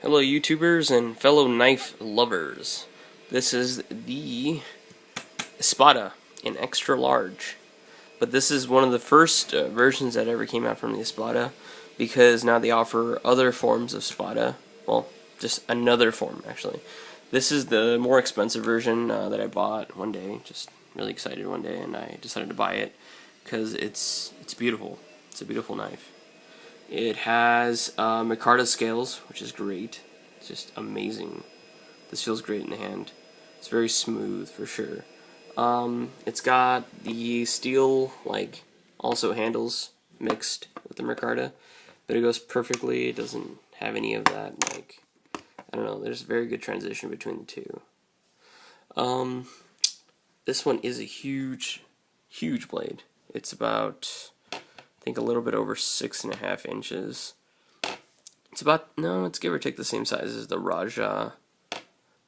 Hello YouTubers and fellow knife lovers. This is the Espada in extra large. But this is one of the first versions that ever came out from the Espada, because now they offer other forms of Espada. Well, just another form actually. This is the more expensive version that I bought one day. Just really excited one day, and I decided to buy it because it's beautiful. It's a beautiful knife. It has micarta scales, which is great. It's just amazing. This feels great in the hand. It's very smooth for sure. It's got the steel, also handles mixed with the micarta, but it goes perfectly. It doesn't have any of that, I don't know, there's a very good transition between the two. This one is a huge blade. It's about, I think, a little bit over 6.5 inches. It's about, no, it's give or take the same size as the Raja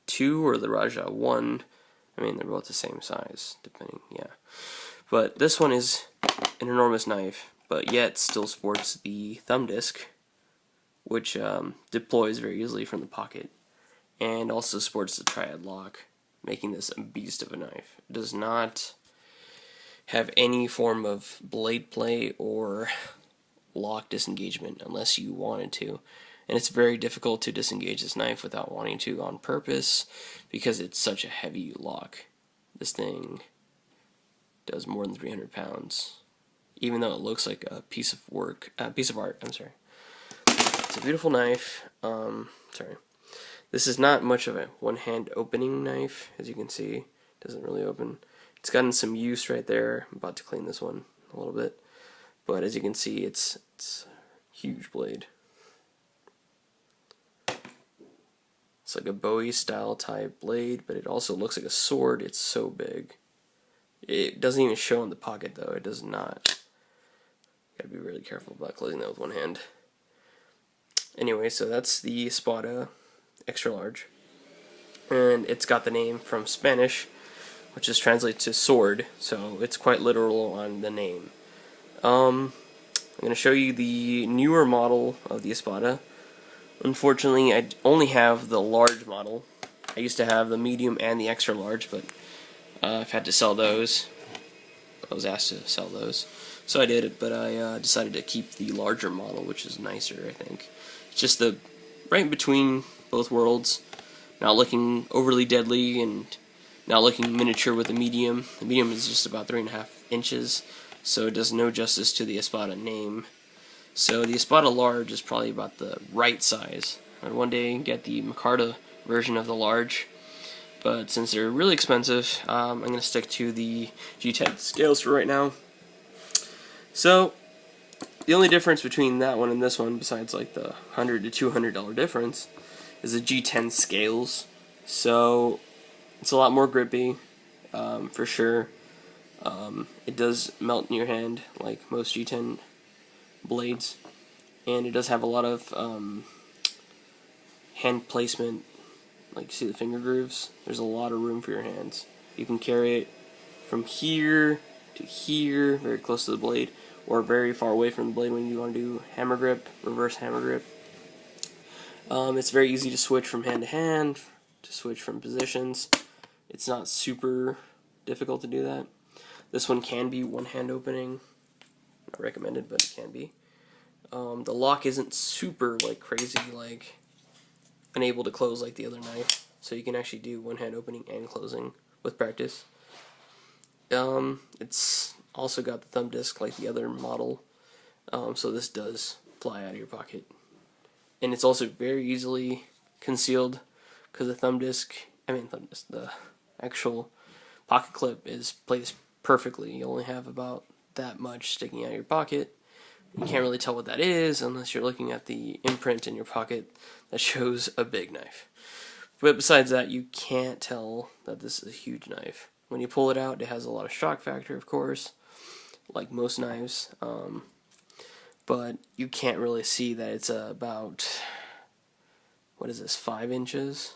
2 or the Raja 1. I mean, they're both the same size, depending, yeah. But this one is an enormous knife, but yet still sports the thumb disc, which deploys very easily from the pocket, and also sports the triad lock, making this a beast of a knife. It does not have any form of blade play or lock disengagement unless you wanted to, and it's very difficult to disengage this knife without wanting to on purpose because it's such a heavy lock. This thing does more than 300 pounds, even though it looks like a piece of art. I'm sorry. It's a beautiful knife. Sorry. This is not much of a one-hand opening knife, as you can see. It doesn't really open. It's gotten some use right there. I'm about to clean this one a little bit, but as you can see, it's a huge blade. It's like a Bowie style type blade, but it also looks like a sword. It's so big. It doesn't even show in the pocket though. It does not. You gotta be really careful about closing that with one hand. Anyway, so that's the Espada extra large, and it's got the name from Spanish, which is translated to sword, so it's quite literal on the name. I'm going to show you the newer model of the Espada. Unfortunately, I only have the large model. I used to have the medium and the extra large, but I've had to sell those. I was asked to sell those, so I did it, but I decided to keep the larger model, which is nicer, I think. It's just the right in between both worlds, not looking overly deadly and not looking miniature with the medium. The medium is just about 3.5 inches, so it does no justice to the Espada name. So the Espada large is probably about the right size. I'd one day get the micarta version of the large, but since they're really expensive, I'm going to stick to the G10 scales for right now. So the only difference between that one and this one, besides like the $100 to $200 difference, is the G10 scales. So it's a lot more grippy, for sure. It does melt in your hand like most G10 blades, and it does have a lot of hand placement. Like, you see the finger grooves? There's a lot of room for your hands. You can carry it from here to here, very close to the blade, or very far away from the blade when you want to do hammer grip, reverse hammer grip. It's very easy to switch from hand to hand, to switch from positions. It's not super difficult to do that. This one can be one-hand opening. Not recommended, but it can be. The lock isn't super crazy, unable to close like the other knife, so you can actually do one-hand opening and closing with practice. It's also got the thumb disc like the other model, so this does fly out of your pocket. And it's also very easily concealed because the the actual pocket clip is placed perfectly. You only have about that much sticking out of your pocket. You can't really tell what that is unless you're looking at the imprint in your pocket that shows a big knife. But besides that, you can't tell that this is a huge knife. When you pull it out, it has a lot of shock factor, of course, like most knives. But you can't really see that it's about, what is this, 5 inches?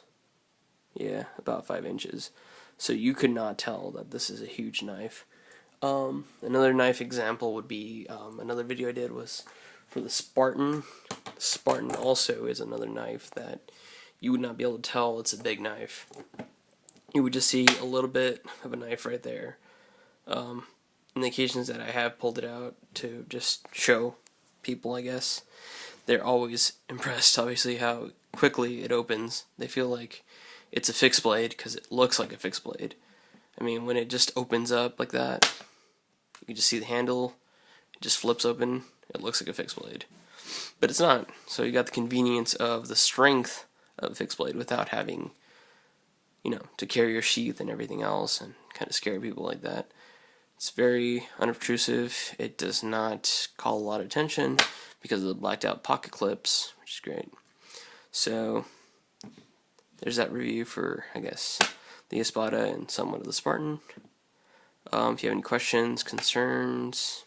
Yeah, about 5 inches. So you could not tell that this is a huge knife. Another knife example would be, another video I did was For the Spartan also is another knife that you would not be able to tell it's a big knife. You would just see a little bit of a knife right there. In the occasions that I have pulled it out to just show people, I guess, they're always impressed, obviously, how quickly it opens. They feel like it's a fixed blade because it looks like a fixed blade. I mean, when it just opens up like that, you can just see the handle, it just flips open, it looks like a fixed blade. But it's not, so you got the convenience of the strength of a fixed blade without having, to carry your sheath and everything else and kind of scare people like that. It's very unobtrusive. It does not call a lot of attention because of the blacked out pocket clips, which is great. So there's that review for, I guess, the Espada and somewhat of the Spartan. If you have any questions, concerns,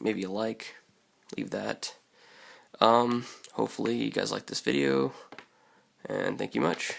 maybe a like, leave that. Hopefully you guys like this video, and thank you much.